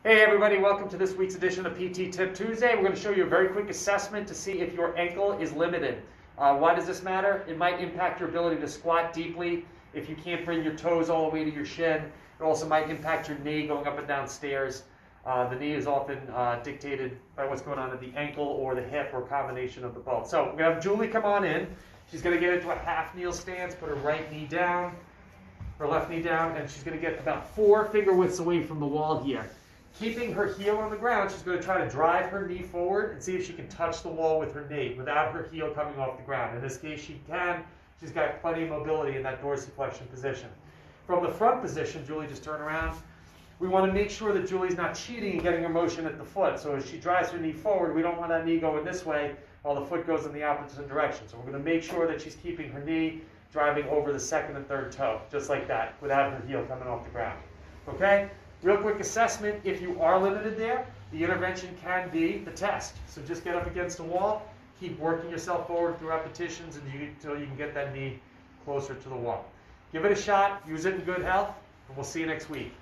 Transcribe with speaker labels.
Speaker 1: Hey everybody, welcome to this week's edition of PT Tip Tuesday. We're going to show you a very quick assessment to see if your ankle is limited. Why does this matter? It might impact your ability to squat deeply if you can't bring your toes all the way to your shin. It also might impact your knee going up and down stairs. The knee is often dictated by what's going on at the ankle or the hip or a combination of the both. So we're going to have Julie come on in. She's going to get into a half kneel stance, put her right knee down, her left knee down, and she's going to get about 4 finger widths away from the wall here. Keeping her heel on the ground, she's going to try to drive her knee forward and see if she can touch the wall with her knee without her heel coming off the ground. In this case, she can. She's got plenty of mobility in that dorsiflexion position. From the front position, Julie, just turn around. We want to make sure that Julie's not cheating and getting her motion at the foot. So as she drives her knee forward, we don't want that knee going this way while the foot goes in the opposite direction. So we're going to make sure that she's keeping her knee driving over the second and third toe, just like that, without her heel coming off the ground. Okay? Real quick assessment, if you are limited there, the intervention can be the test. So just get up against the wall, keep working yourself forward through repetitions until you can get that knee closer to the wall. Give it a shot, use it in good health, and we'll see you next week.